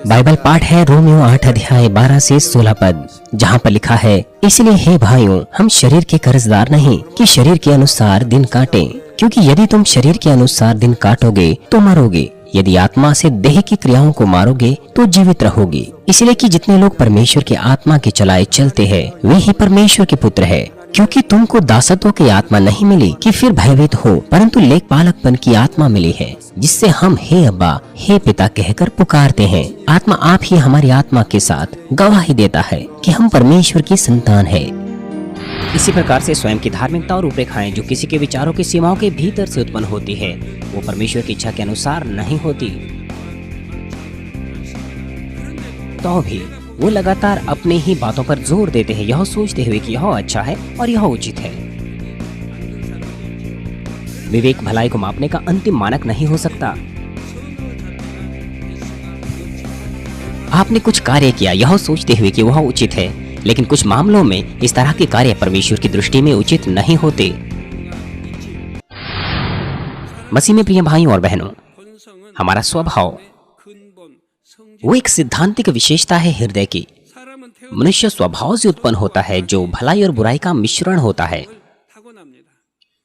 Bible पाठ है Romeo 8 अध्याय 12 से 16 पद, जहाँ पर लिखा है, इसलिए हे भाइयों, हम शरीर के कर्जदार नहीं कि शरीर के अनुसार दिन काटें, क्योंकि यदि तुम शरीर के अनुसार दिन काटोगे तो मरोगे, यदि आत्मा से देह की क्रियाओं को मारोगे तो जीवित रहोगे। इसलिए कि जितने लोग परमेश्वर की आत्मा के चलाए चलते हैं वे ही परमेश्वर के पुत्र है। क्योंकि तुमको दासत्व की आत्मा नहीं मिली कि फिर भयभीत हो, परंतु लेखपालकपन की आत्मा मिली है, जिससे हम हे अब्बा, हे पिता कहकर पुकारते हैं। आत्मा आप ही हमारी आत्मा के साथ गवाही देता है कि हम परमेश्वर की संतान है। इसी प्रकार से स्वयं की धार्मिकता और रूपरेखाएं जो किसी के विचारों की सीमाओं के भीतर से उत्पन्न होती है, वो परमेश्वर की इच्छा के अनुसार नहीं होती। तो भी वो लगातार अपने ही बातों पर जोर देते हैं, यह सोचते हुए कि यह अच्छा है और यह उचित है। विवेक भलाई को मापने का अंतिम मानक नहीं हो सकता। आपने कुछ कार्य किया यह सोचते हुए कि वह उचित है, लेकिन कुछ मामलों में इस तरह के कार्य परमेश्वर की दृष्टि में उचित नहीं होते। मसीह में प्रिय भाइयों और बहनों, हमारा स्वभाव वो एक सिद्धांतिक विशेषता है हृदय की। मनुष्य स्वभाव से उत्पन्न होता है जो भलाई और बुराई का मिश्रण होता है।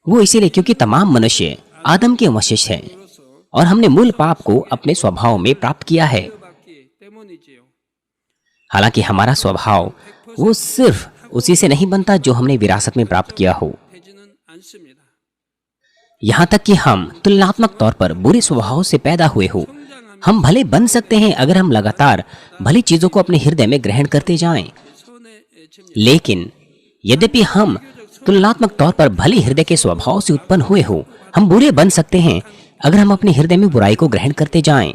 वो इसीलिए क्योंकि तमाम मनुष्य आदम के वंशज हैं और हमने मूल पाप को अपने स्वभाव में प्राप्त किया है। हालांकि हमारा स्वभाव वो सिर्फ उसी से नहीं बनता जो हमने विरासत में प्राप्त किया हो। यहाँ तक कि हम तुलनात्मक तौर पर बुरे स्वभाव से पैदा हुए हो। हम भले बन सकते हैं अगर हम लगातार भली चीजों को अपने हृदय में ग्रहण करते जाएं। लेकिन यद्यपि हम तुलनात्मक तौर पर भले हृदय के स्वभाव से उत्पन्न हुए हो, हम बुरे बन सकते हैं अगर हम अपने हृदय में बुराई को ग्रहण करते जाएं।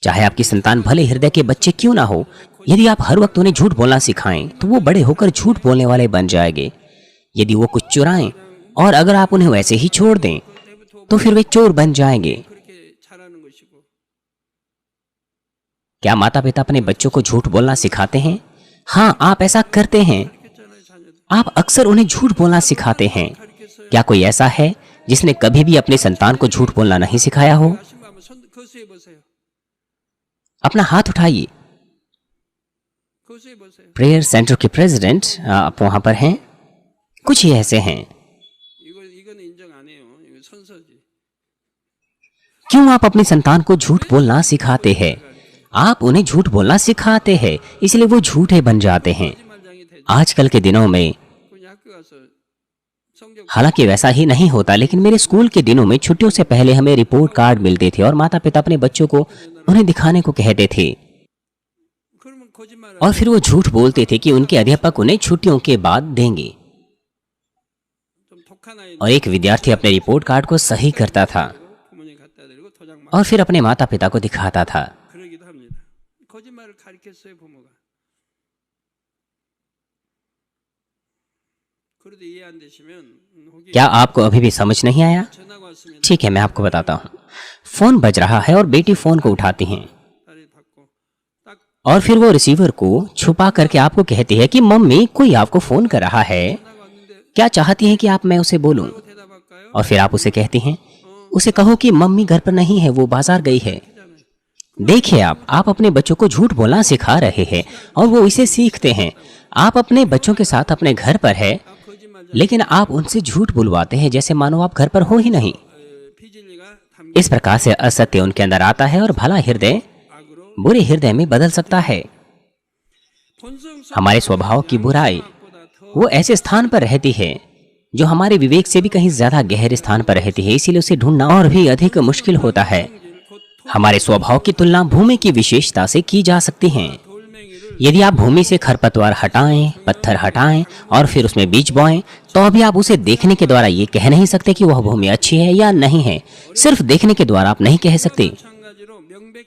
चाहे आपकी संतान भले हृदय के बच्चे क्यों ना हो, यदि आप हर वक्त उन्हें झूठ बोलना सिखाएं तो वो बड़े होकर झूठ बोलने वाले बन जाएंगे। यदि वो कुछ चुराएं और अगर आप उन्हें वैसे ही छोड़ दें तो फिर वे चोर बन जाएंगे। क्या माता पिता अपने बच्चों को झूठ बोलना सिखाते हैं? हाँ, आप ऐसा करते हैं। आप अक्सर उन्हें झूठ बोलना सिखाते हैं। क्या कोई ऐसा है जिसने कभी भी अपने संतान को झूठ बोलना नहीं सिखाया हो? अपना हाथ उठाइए। प्रेयर सेंटर के प्रेसिडेंट आप वहां पर हैं? कुछ ही ऐसे हैं। क्यों आप अपनी संतान को झूठ बोलना सिखाते हैं? आप उन्हें झूठ बोलना सिखाते हैं, इसलिए वो झूठे बन जाते हैं। आजकल के दिनों में हालांकि वैसा ही नहीं होता, लेकिन मेरे स्कूल के दिनों में छुट्टियों से पहले हमें रिपोर्ट कार्ड मिलते थे और माता पिता अपने बच्चों को उन्हें दिखाने को कहते थे और फिर वो झूठ बोलते थे कि उनके अध्यापक उन्हें छुट्टियों के बाद देंगे। और एक विद्यार्थी अपने रिपोर्ट कार्ड को सही करता था और फिर अपने माता पिता को दिखाता था। क्या आपको अभी भी समझ नहीं आया? ठीक है, मैं आपको बताता हूँ। फोन बज रहा है और बेटी फोन को उठाती हैं और फिर वो रिसीवर को छुपा करके आपको कहती है कि मम्मी कोई आपको फोन कर रहा है, क्या चाहती हैं कि मैं उसे बोलूं? और फिर आप उसे कहती हैं, उसे कहो कि मम्मी घर पर नहीं है, वो बाजार गई है। देखिए, आप अपने बच्चों को झूठ बोलना सिखा रहे हैं और वो इसे सीखते हैं। आप अपने बच्चों के साथ अपने घर पर है, लेकिन आप उनसे झूठ बुलवाते हैं जैसे मानो आप घर पर हो ही नहीं। इस प्रकार से असत्य उनके अंदर आता है और भला हृदय बुरे हृदय में बदल सकता है। हमारे स्वभाव की बुराई वो ऐसे स्थान पर रहती है जो हमारे विवेक से भी कहीं ज्यादा गहरे स्थान पर रहती है, इसीलिए उसे ढूंढना और भी अधिक मुश्किल होता है। हमारे स्वभाव की तुलना भूमि की विशेषता से की जा सकती है। यदि आप भूमि से खरपतवार हटाएं, पत्थर हटाएं और फिर उसमें बीज बोएं, तो अभी आप उसे देखने के द्वारा ये कह नहीं सकते कि वह भूमि अच्छी है या नहीं है। सिर्फ देखने के द्वारा आप नहीं कह सकते।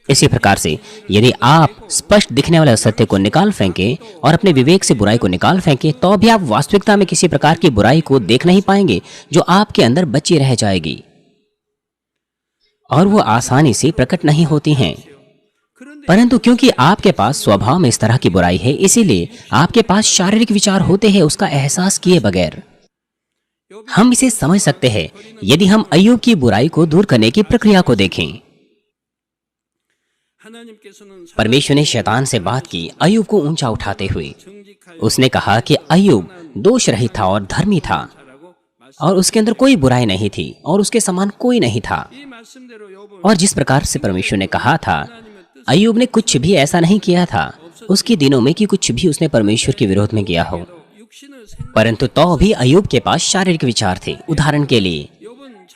इसी प्रकार से यदि आप स्पष्ट दिखने वाले सत्य को निकाल फेंके और अपने विवेक से बुराई को निकाल फेंके, तो भी आप वास्तविकता में किसी प्रकार की बुराई को देख नहीं पाएंगे जो आपके अंदर बची रह जाएगी और वो आसानी से प्रकट नहीं होती हैं। परंतु क्योंकि आपके पास स्वभाव में इस तरह की बुराई है, इसीलिए आपके पास शारीरिक विचार होते हैं उसका एहसास किए बगैर। हम इसे समझ सकते हैं यदि हम अय्यूब की बुराई को दूर करने की प्रक्रिया को देखें। परमेश्वर ने शैतान से बात की अय्यूब को ऊंचा उठाते हुए। उसने कहा कि अय्यूब दोष रहित था और धर्मी था और उसके अंदर कोई बुराई नहीं थी और उसके समान कोई नहीं था। और जिस प्रकार से परमेश्वर ने कहा था, अय्यूब ने कुछ भी ऐसा नहीं किया था उसके दिनों में कि कुछ भी उसने परमेश्वर के विरोध में किया हो, परंतु तो भी अय्यूब के पास शारीरिक विचार थे। उदाहरण के लिए,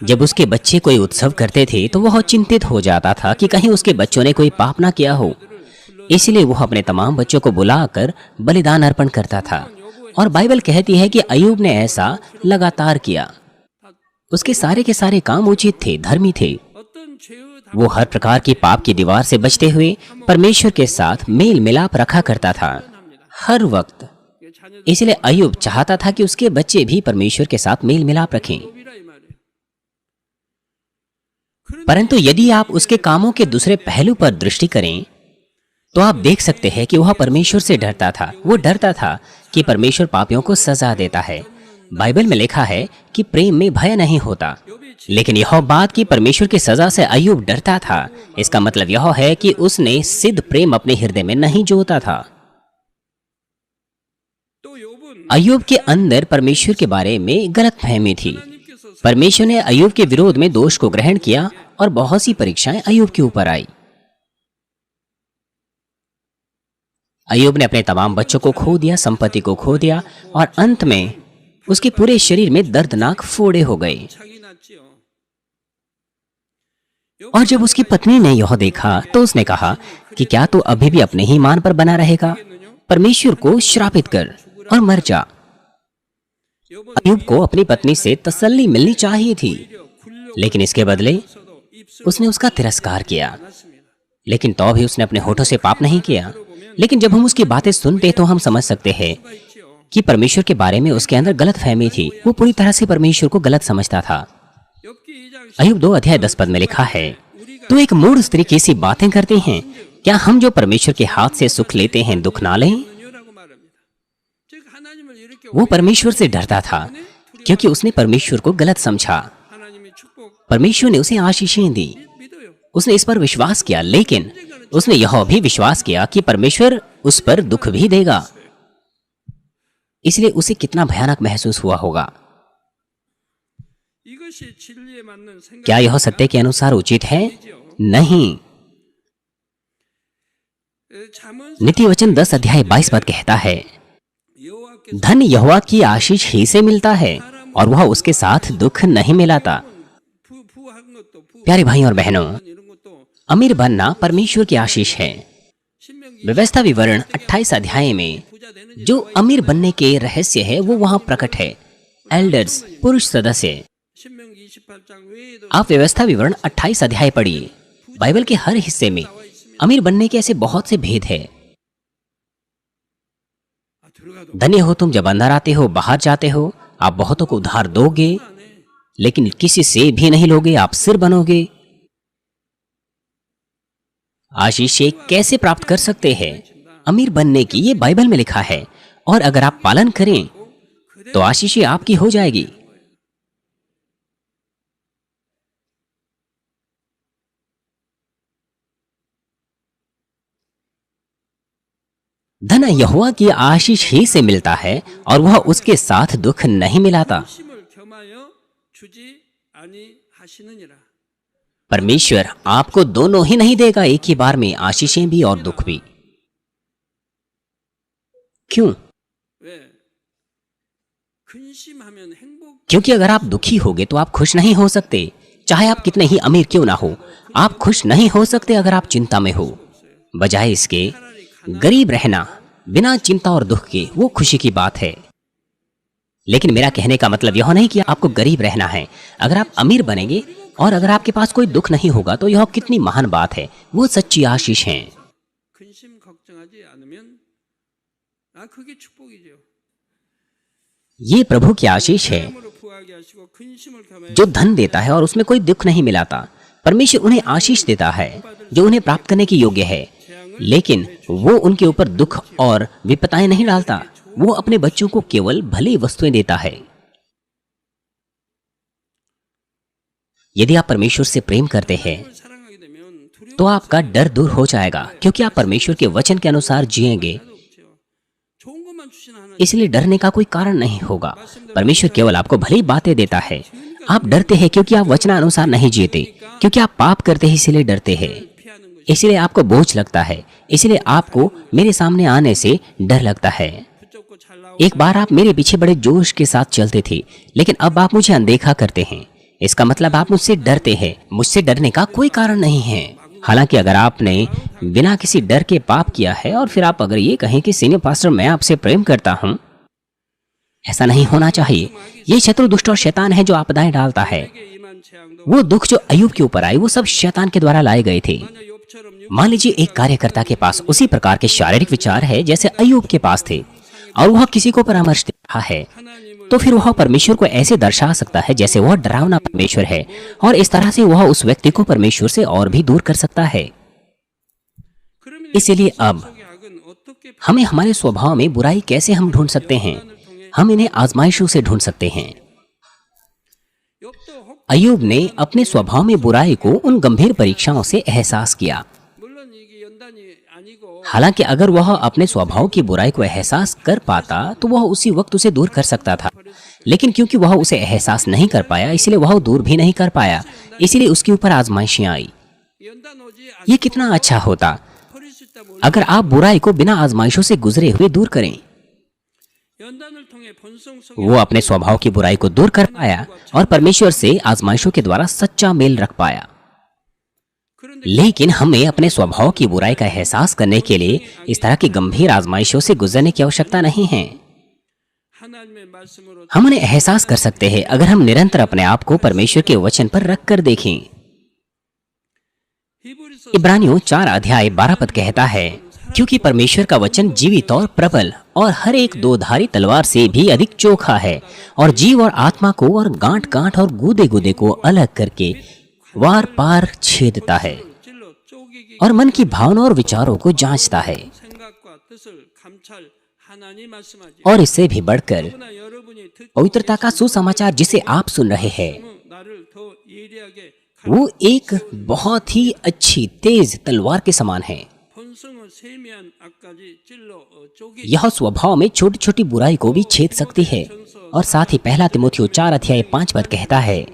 जब उसके बच्चे कोई उत्सव करते थे तो वह चिंतित हो जाता था कि कहीं उसके बच्चों ने कोई पाप ना किया हो, इसलिए वह अपने तमाम बच्चों को बुलाकर बलिदान अर्पण करता था। और बाइबल कहती है कि अय्यूब ने ऐसा लगातार किया। उसके सारे के सारे काम उचित थे, धर्मी थे। वो हर प्रकार की पाप की दीवार से बचते हुए परमेश्वर के साथ मेल मिलाप रखा करता था हर वक्त। इसलिए अय्यूब चाहता था कि उसके बच्चे भी परमेश्वर के साथ मेल मिलाप रखें। परंतु यदि आप उसके कामों के दूसरे पहलू पर दृष्टि करें तो आप देख सकते हैं कि वह परमेश्वर से डरता था। वो डरता था कि परमेश्वर पापियों को सजा देता है। बाइबल में लिखा है कि प्रेम में भय नहीं होता, लेकिन यह बात कि परमेश्वर की सजा से अय्यूब डरता था, इसका मतलब यह है कि उसने सिद्ध प्रेम अपने हृदय में नहीं जोता था। अय्यूब के अंदर परमेश्वर के बारे में गलतफहमी थी। परमेश्वर ने अय्यूब के विरोध में दोष को ग्रहण किया और बहुत सी परीक्षाएं अय्यूब के ऊपर आई। अय्यूब ने अपने तमाम बच्चों को खो दिया, संपत्ति को खो दिया और अंत में उसके पूरे शरीर में दर्दनाक फोड़े हो गए। और जब उसकी पत्नी ने यह देखा तो उसने कहा कि क्या तू अभी भी अपने ही मान पर बना रहेगा? परमेश्वर को श्रापित कर और मर जा। अय्यूब को अपनी पत्नी से तसल्ली मिलनी चाहिए थी, लेकिन इसके बदले उसने उसका तिरस्कार किया। लेकिन तो भी उसने अपने होठों से पाप नहीं किया। लेकिन जब हम उसकी बातें सुनते तो हम समझ सकते हैं कि परमेश्वर के बारे में उसके अंदर गलत फहमी थी। वो पूरी तरह से परमेश्वर को गलत समझता था। अय्यूब 2:10 में लिखा है, तो एक मूढ़ स्त्री कैसी बातें करती हैं, क्या हम जो परमेश्वर के हाथ से सुख लेते हैं दुख ना लें? वो परमेश्वर से डरता था क्योंकि उसने परमेश्वर को गलत समझा। परमेश्वर ने उसे आशीषें दी, उसने इस पर विश्वास किया, लेकिन उसने यह भी विश्वास किया कि परमेश्वर उस पर दुख भी देगा। इसलिए उसे कितना भयानक महसूस हुआ होगा। क्या यह सत्य के अनुसार उचित है? नहीं। नीति वचन 10:22 कहता है, धन यहोवा की आशीष ही से मिलता है और वह उसके साथ दुख नहीं मिलाता। प्यारे भाई और बहनों, अमीर बनना परमेश्वर की आशीष है। व्यवस्था विवरण 28 में जो अमीर बनने के रहस्य है वो वहां प्रकट है। एल्डर्स, पुरुष सदस्य। आप व्यवस्था विवरण 28 पढ़िए। बाइबल के हर हिस्से में अमीर बनने के ऐसे बहुत से भेद है। धनी हो तुम जब अंदर आते हो, बाहर जाते हो, आप बहुतों को उधार दोगे लेकिन किसी से भी नहीं लोगे, आप सिर बनोगे। आशीषें कैसे प्राप्त कर सकते हैं? अमीर बनने की ये बाइबल में लिखा है और अगर आप पालन करें तो आशीषें आपकी हो जाएगी। धन यहोवा की आशीष ही से मिलता है और वह उसके साथ दुख नहीं मिलाता। परमेश्वर आपको दोनों ही नहीं देगा एक ही बार में, आशीषें भी और दुख भी। क्यों? क्योंकि अगर आप दुखी होगे तो आप खुश नहीं हो सकते। चाहे आप कितने ही अमीर क्यों ना हो, आप खुश नहीं हो सकते अगर आप चिंता में हो। बजाय इसके गरीब रहना बिना चिंता और दुख के, वो खुशी की बात है। लेकिन मेरा कहने का मतलब यह नहीं कि आपको गरीब रहना है। अगर आप अमीर बनेंगे और अगर आपके पास कोई दुख नहीं होगा तो यह कितनी महान बात है। वो सच्ची आशीष है। ये प्रभु की आशीष है जो धन देता है और उसमें कोई दुख नहीं मिलाता। परमेश्वर उन्हें आशीष देता है जो उन्हें प्राप्त करने की योग्य है, लेकिन वो उनके ऊपर दुख और विपत्ताएं नहीं डालता। वो अपने बच्चों को केवल भली वस्तुएं देता है। यदि आप परमेश्वर से प्रेम करते हैं तो आपका डर दूर हो जाएगा, क्योंकि आप परमेश्वर के वचन के अनुसार जिएंगे। इसलिए डरने का कोई कारण नहीं होगा। परमेश्वर केवल आपको भली बातें देता है। आप डरते हैं क्योंकि आप वचनानुसार नहीं जीते, क्योंकि आप पाप करते हैं इसलिए डरते हैं, इसलिए आपको बोझ लगता है, इसलिए आपको मेरे सामने आने से डर लगता है। एक बार आप मेरे पीछे बड़े जोश के साथ चलते थे, लेकिन अब आप मुझे अनदेखा करते हैं। इसका मतलब आप मुझसे डरते हैं। मुझसे डरने का कोई कारण नहीं है। हालांकि अगर आपने बिना किसी डर के पाप किया है और फिर आप अगर ये कहें कि सीनियर पास्टर मैं आपसे प्रेम करता हूं, ऐसा नहीं होना चाहिए। ये शत्रु दुष्ट और शैतान है जो आपदाएं डालता है। वो दुख जो अय्यूब के ऊपर आए वो सब शैतान के द्वारा लाए गए थे। मान लीजिए एक कार्यकर्ता के पास उसी प्रकार के शारीरिक विचार है जैसे अय्यूब के पास थे, और वह किसी को परामर्श दे रहा है, तो फिर वह परमेश्वर को ऐसे दर्शा सकता है जैसे वह डरावना परमेश्वर है, और इस तरह से वह उस व्यक्ति को परमेश्वर से और भी दूर कर सकता है। इसलिए अब हमें हमारे स्वभाव में बुराई कैसे हम ढूंढ सकते हैं? हम इन्हें आजमाइशों से ढूंढ सकते हैं। अय्यूब ने अपने स्वभाव में बुराई को उन गंभीर परीक्षाओं से एहसास किया। हालांकि अगर वह अपने स्वभाव की बुराई को एहसास कर पाता तो वह उसी वक्त उसे दूर कर सकता था, लेकिन क्योंकि वह उसे एहसास नहीं कर पाया इसलिए वह दूर भी नहीं कर पाया, इसलिए उसके ऊपर आजमाइशें आई। ये कितना अच्छा होता अगर आप बुराई को बिना आजमाइशों से गुजरे हुए दूर करें। वो अपने स्वभाव की बुराई को दूर कर पाया और परमेश्वर से आजमाइशों के द्वारा सच्चा मेल रख पाया। लेकिन हमें अपने स्वभाव की बुराई का एहसास करने के लिए इस तरह की गंभीर आजमाइशों से गुजरने की आवश्यकता नहीं है। हम उन्हें एहसास कर सकते हैं अगर हम निरंतर अपने आप को परमेश्वर के वचन पर रख कर देखें। इब्रानियों 4 अध्याय 12 पद कहता है, क्योंकि परमेश्वर का वचन जीवित और प्रबल और हर एक दोधारी तलवार से भी अधिक चोखा है, और जीव और आत्मा को और गांठ गांठ और गूदे गूदे को अलग करके वार पार छेदता है और मन की भावना और विचारों को जांचता है। और इससे भी बढ़कर पवित्रता का सुसमाचार जिसे आप सुन रहे हैं वो एक बहुत ही अच्छी तेज तलवार के समान है। यह स्वभाव में छोटी छोटी बुराई को भी छेद सकती है। और साथ ही 1 तिमुथियुस 4 अध्याय 5 पद कहता है,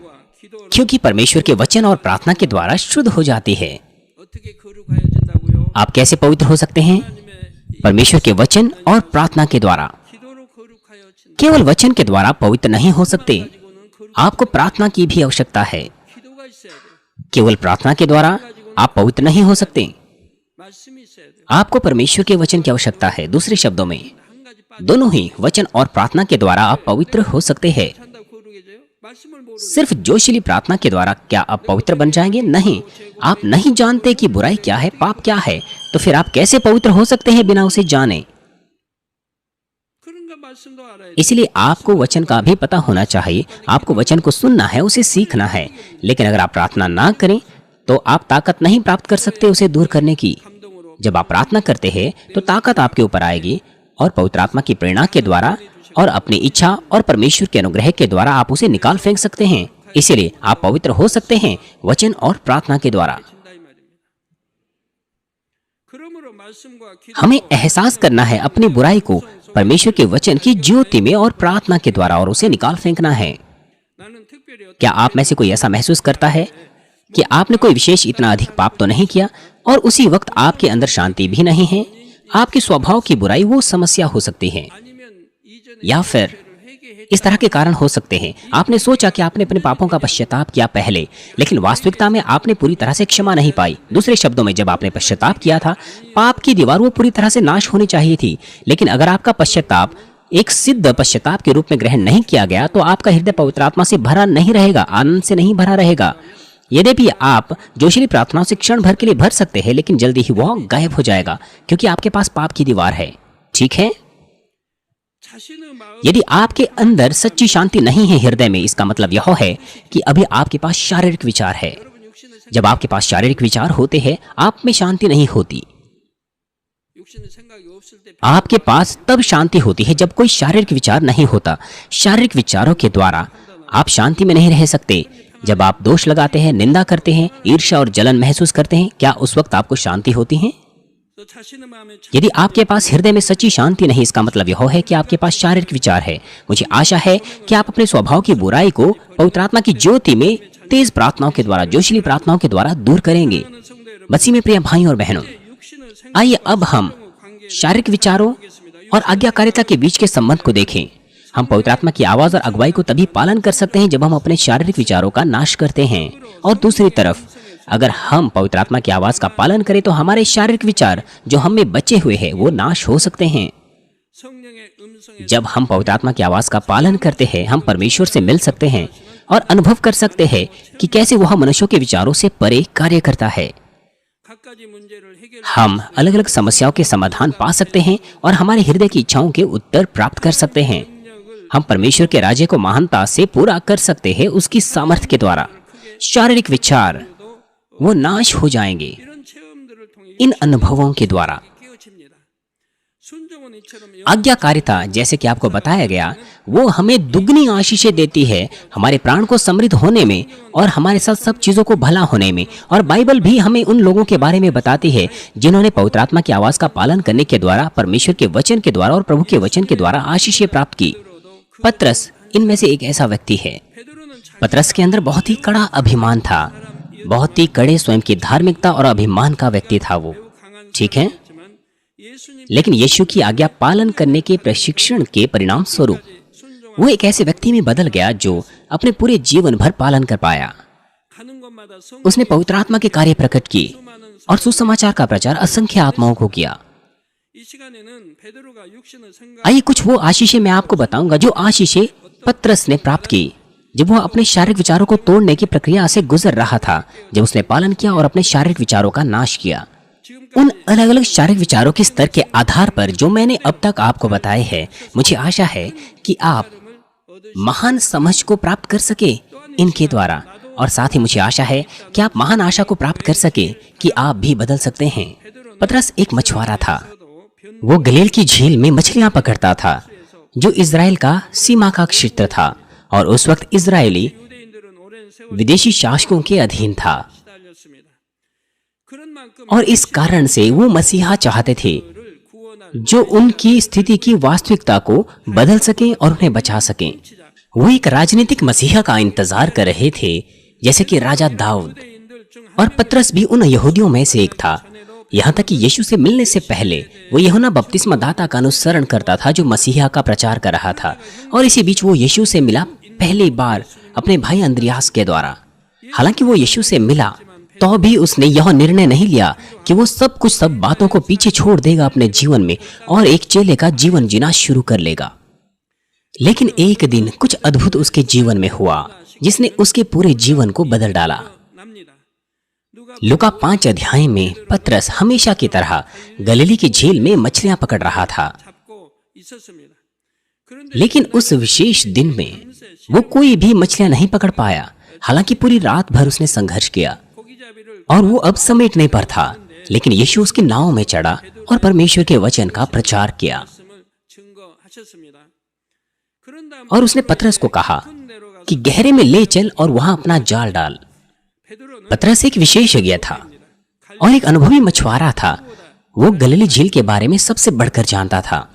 क्योंकि परमेश्वर के वचन और प्रार्थना के द्वारा शुद्ध हो जाती है। आप कैसे पवित्र हो सकते हैं? परमेश्वर के वचन और प्रार्थना के द्वारा। केवल वचन के द्वारा पवित्र नहीं हो सकते, आपको प्रार्थना की भी आवश्यकता है। केवल प्रार्थना के द्वारा आप पवित्र नहीं हो सकते, आपको परमेश्वर के वचन की आवश्यकता है। दूसरे शब्दों में दोनों ही वचन और प्रार्थना के द्वारा आप पवित्र हो सकते हैं। सिर्फ जोशीली प्रार्थना के द्वारा क्या आप पवित्र बन जाएंगे? नहीं। आप नहीं जानते कि बुराई क्या है, पाप क्या है, तो फिर आप कैसे पवित्र हो सकते हैं बिना उसे जाने? इसलिए आपको वचन का भी पता होना चाहिए। आपको वचन को सुनना है, उसे सीखना है। लेकिन अगर आप प्रार्थना ना करें तो आप ताकत नहीं प्राप्त कर सकते उसे दूर करने की। जब आप प्रार्थना करते हैं तो ताकत आपके ऊपर आएगी और पवित्र आत्मा की प्रेरणा के द्वारा और अपनी इच्छा और परमेश्वर के अनुग्रह के द्वारा आप उसे निकाल फेंक सकते हैं। इसलिए आप पवित्र हो सकते हैं वचन और प्रार्थना के द्वारा। हमें एहसास करना है अपनी बुराई को परमेश्वर के वचन की ज्योति में और प्रार्थना के द्वारा और उसे निकाल फेंकना है। क्या आप में से कोई ऐसा महसूस करता है कि आपने कोई विशेष इतना अधिक पाप तो नहीं किया और उसी वक्त आपके अंदर शांति भी नहीं है? आपके स्वभाव की बुराई वो समस्या हो सकती है, या फिर इस तरह के कारण हो सकते हैं। आपने सोचा कि आपने अपने पापों का पश्चाताप किया पहले, लेकिन वास्तविकता में आपने पूरी तरह से क्षमा नहीं पाई। दूसरे शब्दों में, जब आपने पश्चाताप किया था, पाप की दीवार वो पूरी तरह से नाश होनी चाहिए थी। लेकिन अगर आपका पश्चाताप एक सिद्ध पश्चाताप के रूप में ग्रहण नहीं किया गया तो आपका हृदय पवित्र आत्मा से भरा नहीं रहेगा, आनंद से नहीं भरा रहेगा। यद्यपि आप जोशीली प्रार्थनाओं से क्षण भर के लिए भर सकते हैं, लेकिन जल्दी ही वह गायब हो जाएगा, क्योंकि आपके पास पाप की दीवार है। ठीक है? यदि आपके अंदर सच्ची शांति नहीं है हृदय में, इसका मतलब यह है कि अभी आपके पास शारीरिक विचार है। जब आपके पास शारीरिक विचार होते हैं, आप में शांति नहीं होती। आपके पास तब शांति होती है जब कोई शारीरिक विचार नहीं होता। शारीरिक विचारों के द्वारा आप शांति में नहीं रह सकते। जब आप दोष लगाते हैं, निंदा करते हैं, ईर्ष्या और जलन महसूस करते हैं, क्या उस वक्त आपको शांति होती है? यदि आपके पास हृदय में सच्ची शांति नहीं, इसका मतलब यह है कि आपके पास शारीरिक विचार है। मुझे आशा है कि आप अपने स्वभाव की बुराई को पवित्र आत्मा की ज्योति में तेज प्रार्थनाओं के द्वारा, जोशीली प्रार्थनाओं के द्वारा दूर करेंगे। मसीह में प्रिय भाइयों और बहनों, आइए अब हम शारीरिक विचारों और आज्ञाकारिता के बीच के संबंध को देखें। हम पवित्र आत्मा की आवाज और अगुवाई को तभी पालन कर सकते हैं जब हम अपने शारीरिक विचारों का नाश करते हैं। और दूसरी तरफ, अगर हम पवित्र आत्मा की आवाज का पालन करें तो हमारे शारीरिक विचार जो हम में बचे हुए हैं वो नाश हो सकते हैं। जब हम पवित्र आत्मा की आवाज का पालन करते हैं, हम परमेश्वर से मिल सकते हैं और अनुभव कर सकते हैं कि कैसे वह मनुष्यों के विचारों से परे कार्य करता है। हम अलग अलग समस्याओं के समाधान पा सकते हैं और हमारे हृदय की इच्छाओं के उत्तर प्राप्त कर सकते हैं। हम परमेश्वर के राज्य को महानता से पूरा कर सकते हैं उसकी सामर्थ्य के द्वारा। शारीरिक विचार वो नाश हो जाएंगे इन अनुभवों के द्वारा। आज्ञाकारिता, जैसे कि आपको बताया गया, वो हमें दुगनी आशीषें देती है हमारे प्राण को समृद्ध होने में और हमारे साथ सब चीजों को भला होने में। और बाइबल भी हमें उन लोगों के बारे में बताती है जिन्होंने पवित्र आत्मा की आवाज का पालन करने के द्वारा, परमेश्वर के वचन के द्वारा और प्रभु के वचन के द्वारा आशीषें प्राप्त की। पतरस इनमें से एक ऐसा व्यक्ति है। पतरस के अंदर बहुत ही कड़ा अभिमान था, बहुत ही कड़े स्वयं की धार्मिकता और अभिमान का व्यक्ति था वो, ठीक है। लेकिन यीशु की आज्ञा पालन करने के प्रशिक्षण के परिणाम स्वरूप वो एक ऐसे व्यक्ति में बदल गया जो अपने पूरे जीवन भर पालन कर पाया। उसने पवित्र आत्मा के कार्य प्रकट किए और सुसमाचार का प्रचार असंख्य आत्माओं को किया। आइए कुछ वो आशीषें मैं आपको बताऊंगा जो आशीषें पतरस ने प्राप्त की जब वह अपने शारीरिक विचारों को तोड़ने की प्रक्रिया से गुजर रहा था, जब उसने पालन किया और अपने शारीरिक विचारों का नाश किया। उन अलग अलग शारीरिक विचारों के स्तर के आधार पर जो मैंने अब तक आपको बताए हैं, मुझे आशा है कि आप महान समझ को प्राप्त कर सके इनके द्वारा, और साथ ही मुझे आशा है कि आप महान आशा को प्राप्त कर सके कि आप भी बदल सकते हैं। पतरस एक मछुआरा था। वो गलील की झील में मछलियां पकड़ता था जो इजराइल का सीमा का क्षेत्र था, और उस वक्त इजरायली विदेशी शासकों के अधीन था। और इस कारण से वो मसीहा चाहते थे जो उनकी स्थिति की वास्तविकता को बदल सके और उन्हें बचा सके। वो एक राजनीतिक मसीहा का इंतजार कर रहे थे, जैसे कि राजा दाऊद। और पतरस भी उन यहूदियों में से एक था। यहाँ तक कि यीशु से मिलने से पहले वो यूहन्ना बपतिस्मा दाता का अनुसरण करता था जो मसीहा का प्रचार कर रहा था। और इसी बीच वो यीशु से मिला पहली बार अपने भाई अंद्रियास के द्वारा। हालांकि वो यीशु से मिला तो भी उसने यह निर्णय नहीं लिया कि वो सब बातों को पीछे छोड़ देगा अपने जीवन में और एक चेले का जीवन जीना शुरू कर लेगा। लेकिन एक दिन कुछ अद्भुत उसके जीवन में हुआ जिसने उसके पूरे जीवन को बदल डाला। लूका 5 अध्याय में पतरस हमेशा की तरह गलीली की झील में मछलियां पकड़ रहा था, लेकिन उस विशेष दिन में वो कोई भी मछलियां नहीं पकड़ पाया। हालांकि पूरी रात भर उसने संघर्ष किया और वो अब समेटने पर था, लेकिन यीशु उसकी नाव में चढ़ा और परमेश्वर के वचन का प्रचार किया। और उसने पतरस को कहा कि गहरे में ले चल और वहां अपना जाल डाल। पतरस एक विशेषज्ञ था और एक अनुभवी मछुआरा था। वो गलीली झील के बारे में सबसे बढ़कर जानता था।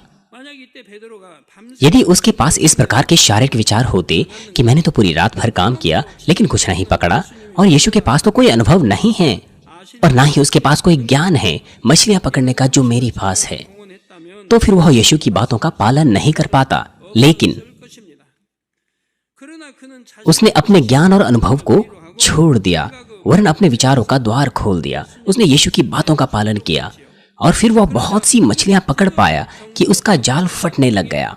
यदि उसके पास इस प्रकार के शारीरिक विचार होते कि मैंने तो पूरी रात भर काम किया लेकिन कुछ नहीं पकड़ा, और यीशु के पास तो कोई अनुभव नहीं है और ना ही उसके पास कोई ज्ञान है मछलियां पकड़ने का जो मेरे पास है, तो फिर वह यीशु की बातों का पालन नहीं कर पाता। लेकिन उसने अपने ज्ञान और अनुभव को छोड़ दिया, वरन अपने विचारों का द्वार खोल दिया। उसने यीशु की बातों का पालन किया और फिर वह बहुत सी मछलियां पकड़ पाया कि उसका जाल फटने लग गया।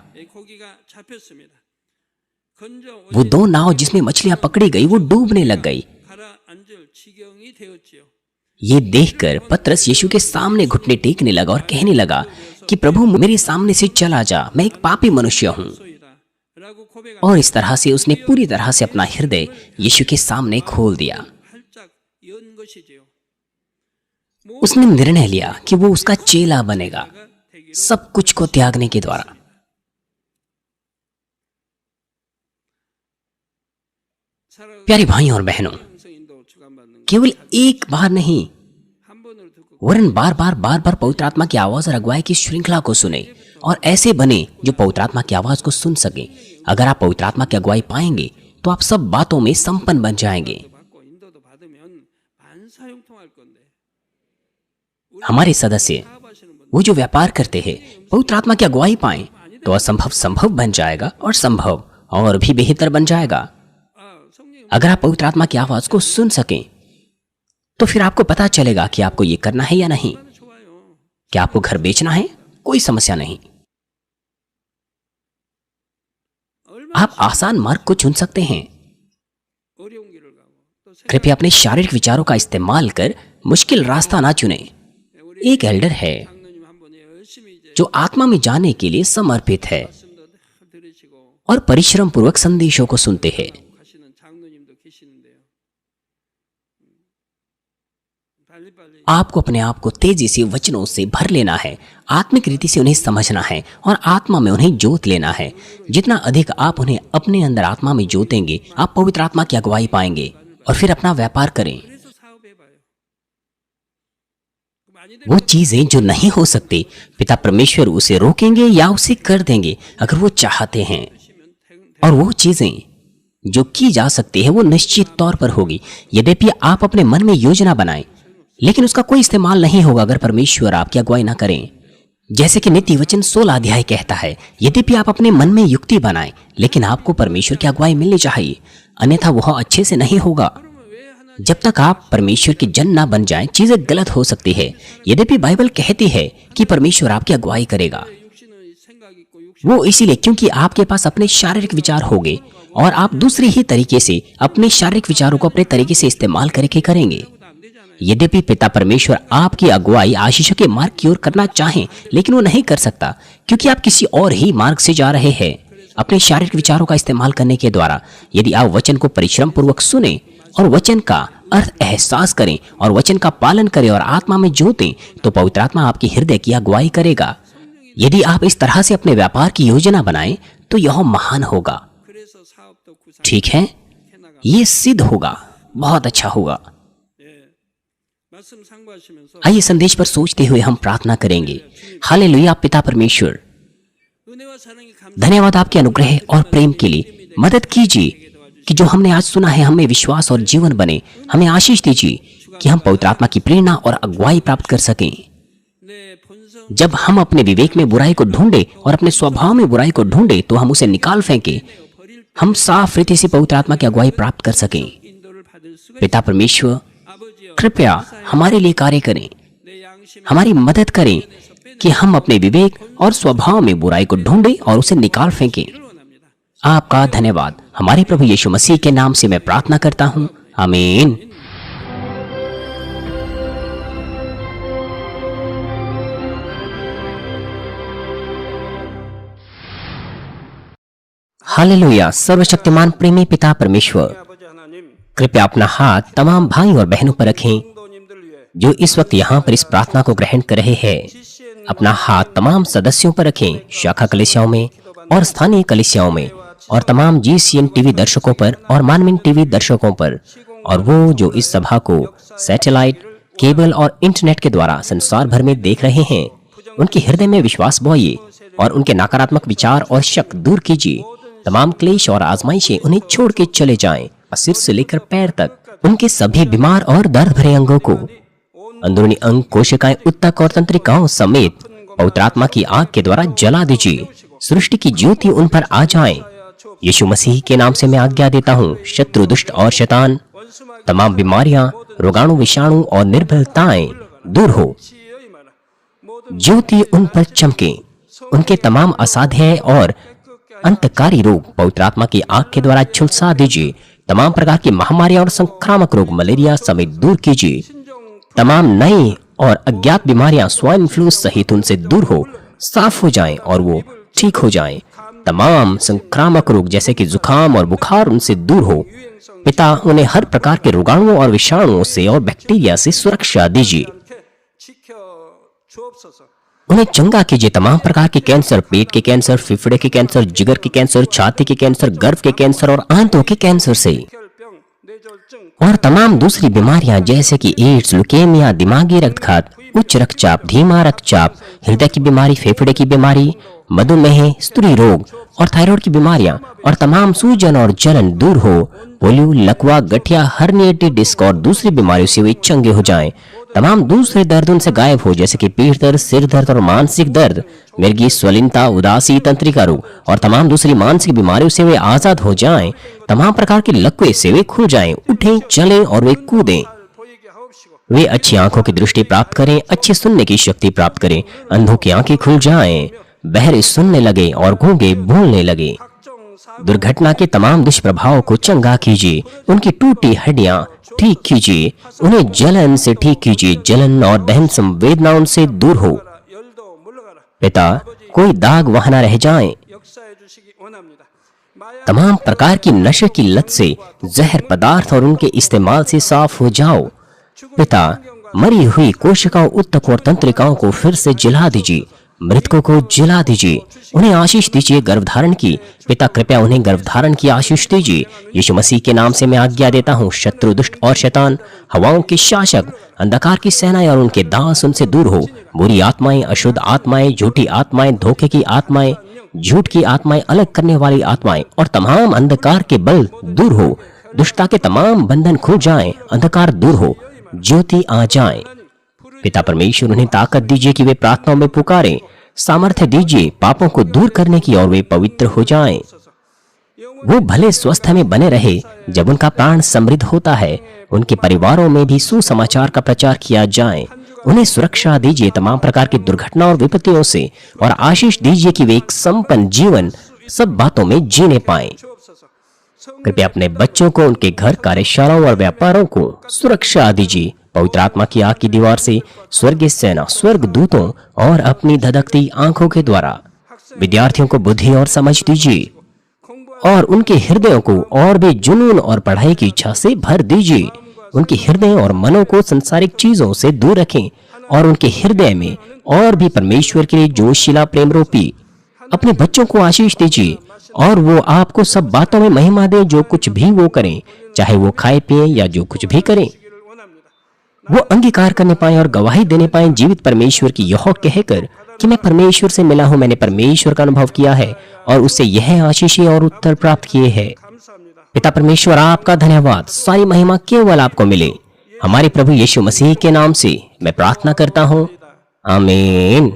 वो 2 नाव जिसमें मछलियां पकड़ी गई वो डूबने लग गई। ये देखकर पतरस यीशु के सामने घुटने टेकने लगा और कहने लगा कि प्रभु मेरे सामने से चला जा, मैं एक पापी मनुष्य हूं। और इस तरह से उसने पूरी तरह से अपना हृदय यीशु के सामने खोल दिया। उसने निर्णय लिया कि वो उसका चेला बनेगा सब कुछ को त्यागने के द्वारा। प्यारे भाइयों और बहनों, केवल एक बार नहीं वरन बार बार पवित्र आत्मा की आवाज और अगुवाई की श्रृंखला को सुने और ऐसे बने जो पवित्र आत्मा की आवाज को सुन सके। अगर आप पवित्र आत्मा की अगुवाई पाएंगे तो आप सब बातों में संपन्न बन जाएंगे। हमारे सदस्य वो जो व्यापार करते हैं पवित्र आत्मा की अगुवाई पाएं तो असंभव संभव बन जाएगा और संभव और भी बेहतर बन जाएगा। अगर आप पवित्र आत्मा की आवाज को सुन सकें तो फिर आपको पता चलेगा कि आपको ये करना है या नहीं। क्या आपको घर बेचना है? कोई समस्या नहीं, आप आसान मार्ग को चुन सकते हैं। कृपया अपने शारीरिक विचारों का इस्तेमाल कर मुश्किल रास्ता ना चुने। एक एल्डर है जो आत्मा में जाने के लिए समर्पित है और परिश्रम पूर्वक संदेशों को सुनते हैं। आपको अपने आप को तेजी से वचनों से भर लेना है, आत्मिक रीति से उन्हें समझना है और आत्मा में उन्हें जोत लेना है। जितना अधिक आप उन्हें अपने अंदर आत्मा में जोतेंगे, आप पवित्र आत्मा की अगुवाई पाएंगे और फिर अपना व्यापार करें। वो चीजें जो नहीं हो सकती, पिता परमेश्वर उसे रोकेंगे या उसे कर देंगे अगर वो चाहते हैं, और वो चीजें जो की जा सकती है वो निश्चित तौर पर होगी। यद्यपि आप अपने मन में योजना बनाएं, लेकिन उसका कोई इस्तेमाल नहीं होगा अगर परमेश्वर आपकी अगुवाई ना करें। जैसे कि नीति वचन 16 अध्याय कहता है, यद्यपि आप अपने मन में युक्ति बनाएं, लेकिन आपको परमेश्वर की अगुवाई मिलनी चाहिए, अन्यथा वह अच्छे से नहीं होगा। जब तक आप परमेश्वर के जन ना बन जाएं, चीजें गलत हो सकती है। यद्यपि बाइबल कहती है कि परमेश्वर आपकी अगुवाई करेगा, वो इसीलिए क्योंकि आपके पास अपने शारीरिक विचार होंगे और आप दूसरे ही तरीके से अपने शारीरिक विचारों को अपने तरीके से इस्तेमाल करके करेंगे। यद्यपि पिता परमेश्वर आपकी अगुवाई आशीषों के मार्ग की ओर करना चाहें, लेकिन वो नहीं कर सकता क्योंकि आप किसी और ही मार्ग से जा रहे हैं अपने शारीरिक विचारों का इस्तेमाल करने के द्वारा। यदि आप वचन को परिश्रम पूर्वक सुने और वचन का अर्थ एहसास करें और वचन का पालन करें और आत्मा में जोतें, तो पवित्र आत्मा आपकी हृदय की अगुवाई करेगा। यदि आप इस तरह से अपने व्यापार की योजना बनाएं तो यह महान होगा। ठीक है, ये सिद्ध होगा, बहुत अच्छा होगा। आइए संदेश पर सोचते हुए हम प्रार्थना करेंगे। हालेलुया। पिता परमेश्वर, धन्यवाद आपके अनुग्रह और प्रेम के लिए। मदद कीजिए कि जो हमने आज सुना है हमें विश्वास और जीवन बने। हमें आशीष दीजिए कि हम पवित्र आत्मा की प्रेरणा और अगुवाई प्राप्त कर सकें। जब हम अपने विवेक में बुराई को ढूंढे और अपने स्वभाव में बुराई को ढूंढे तो हम उसे निकाल फेंके, हम साफ रीति से पवित्र आत्मा की अगुवाई प्राप्त कर सकें। पिता परमेश्वर, कृपया हमारे लिए कार्य करें, हमारी मदद करें कि हम अपने विवेक और स्वभाव में बुराई को ढूंढें और उसे निकाल फेंकें। आपका धन्यवाद। हमारे प्रभु यीशु मसीह के नाम से मैं प्रार्थना करता हूँ, आमीन। हालेलुया। सर्वशक्तिमान प्रेमी पिता परमेश्वर, कृपया अपना हाथ तमाम भाई और बहनों पर रखें जो इस वक्त यहाँ पर इस प्रार्थना को ग्रहण कर रहे हैं। अपना हाथ तमाम सदस्यों पर रखें, शाखा कलीसियाओं में और स्थानीय कलीसियाओं में, और तमाम GCN टीवी दर्शकों पर और मानविन टीवी दर्शकों पर, और वो जो इस सभा को सैटेलाइट, केबल और इंटरनेट के द्वारा संसार भर में देख रहे हैं, उनके हृदय में विश्वास बोइए और उनके नकारात्मक विचार और शक दूर कीजिए। तमाम क्लेश और आजमाइशें उन्हें छोड़ के चले जाएं और सिर से लेकर पैर तक उनके सभी बीमार और दर्द भरे अंगों को, अंदरूनी अंग, कोशिकाएं, उत्तक और तंत्रिकाओं समेत पवित्र आत्मा की आग के द्वारा जला दीजिए। सृष्टि की ज्योति उन पर आ जाए। यीशु मसीह के नाम से मैं आज्ञा देता हूँ, शत्रु, दुष्ट और शैतान, तमाम बीमारियां, रोगाणु, विषाणु और निर्बलताएं दूर हो। ज्योति उन पर चमके। उनके तमाम असाध्य और अंतकारी रोग पवित्र आत्मा की आग के द्वारा झुलसा दीजिए। तमाम प्रकार की महामारियां और संक्रामक रोग, मलेरिया समेत दूर कीजिए। तमाम नई और अज्ञात बीमारियां स्वाइन फ्लू सहित उनसे दूर हो, साफ हो जाएं और वो ठीक हो जाएं। तमाम संक्रामक रोग जैसे कि जुकाम और बुखार उनसे दूर हो। पिता, उन्हें हर प्रकार के रोगाणुओं और विषाणुओं से और बैक्टीरिया से सुरक्षा दीजिए। उन्हें चंगा कीजिए। तमाम प्रकार के कैंसर, पेट के कैंसर, फेफड़े के कैंसर, जिगर के कैंसर, छाती के कैंसर, गर्भ के कैंसर और आंतों के कैंसर से और तमाम दूसरी बीमारियां जैसे कि एड्स, ल्यूकेमिया, दिमागी रक्तघात, उच्च रक्तचाप, धीमा रक्तचाप, हृदय की बीमारी, फेफड़े की बीमारी, मधुमेह, स्त्री रोग और थायराइड की बीमारियां और तमाम सूजन और जलन दूर हो। पोलियो, लकवा, गठिया, हर्निएटेड डिस्क और दूसरी बीमारियों से वे चंगे हो जाएं। तमाम दूसरे दर्द उनसे गायब हो जैसे कि पीठ दर्द, सिर दर्द और मानसिक दर्द, मिर्गी, स्वलिनता, उदासी, तंत्रिका रोग और तमाम दूसरी मानसिक बीमारियों से वे आजाद हो जाएं। तमाम प्रकार के लकवे से वे खुल जाएं, उठें, चलें और वे कूदें। वे अच्छी आंखों की दृष्टि प्राप्त करें, अच्छी सुनने की शक्ति प्राप्त करें, अंधों की आंखें खुल जाएं, बहरे सुनने लगे और गूंगे बोलने लगे। दुर्घटना के तमाम दुष्प्रभावों को चंगा कीजिए, उनकी टूटी हड्डियां ठीक कीजिए, उन्हें जलन से ठीक कीजिए, जलन और दहन संवेदनाओं से दूर हो। पिता, कोई दाग वहां न रह जाए। तमाम प्रकार की नशे की लत से, जहर पदार्थ और उनके इस्तेमाल से साफ हो जाओ। पिता, मरी हुई कोशिकाओं, उत्तक और तंत्रिकाओं को फिर से जला दीजिए, मृतकों को जला दीजिए, उन्हें आशीष दीजिए गर्भधारण की। पिता, कृपया उन्हें गर्भधारण की आशीष दीजिए। यीशु मसीह के नाम से मैं आज्ञा देता हूँ, शत्रु, दुष्ट और शैतान, हवाओं के शासक, अंधकार की सेनाएं और उनके दास उनसे दूर हो। बुरी आत्माएं, अशुद्ध आत्माएं, झूठी आत्माएं, धोखे की आत्माएं, झूठ की आत्माएं, अलग करने वाली आत्माएं और तमाम अंधकार के बल दूर हो। दुष्टता के तमाम बंधन खुल जाएं, अंधकार दूर हो, ज्योति आ जाए। पिता परमेश्वर, उन्हें ताकत दीजिए कि वे प्रार्थनाओं में पुकारें, सामर्थ्य दीजिए पापों को दूर करने की और वे पवित्र हो जाएं। वो भले स्वस्थ में बने रहे जब उनका प्राण समृद्ध होता है। उनके परिवारों में भी सुसमाचार का प्रचार किया जाए। उन्हें सुरक्षा दीजिए तमाम प्रकार की दुर्घटना और विपत्तियों से और आशीष दीजिए कि वे एक संपन्न जीवन सब बातों में जीने पाएं। कृपया अपने बच्चों को, उनके घर, कार्यशालाओं और व्यापारों को सुरक्षा दीजिए पवित्र आत्मा की आग की दीवार से, स्वर्गीय सेना, स्वर्ग दूतों और अपनी धधकती आंखों के द्वारा। विद्यार्थियों को बुद्धि और समझ दीजिए और उनके हृदयों को और भी जुनून और पढ़ाई की इच्छा से भर दीजिए। उनके हृदय और मनों को संसारिक चीजों से दूर रखें और उनके हृदय में और भी परमेश्वर के लिए जोशीला प्रेम रोपी। अपने बच्चों को आशीष दीजिए और वो आपको सब बातों में महिमा दे। जो कुछ भी वो करें, चाहे वो खाए पिए या जो कुछ भी करें, वो अंगीकार करने पाए और गवाही देने पाए जीवित परमेश्वर की, यह कहकर कि मैं परमेश्वर से मिला हूं, मैंने परमेश्वर का अनुभव किया है और उससे यह आशीषें और उत्तर प्राप्त किए हैं। पिता परमेश्वर, आपका धन्यवाद। सारी महिमा केवल आपको मिले। हमारे प्रभु यीशु मसीह के नाम से मैं प्रार्थना करता हूँ, आमीन।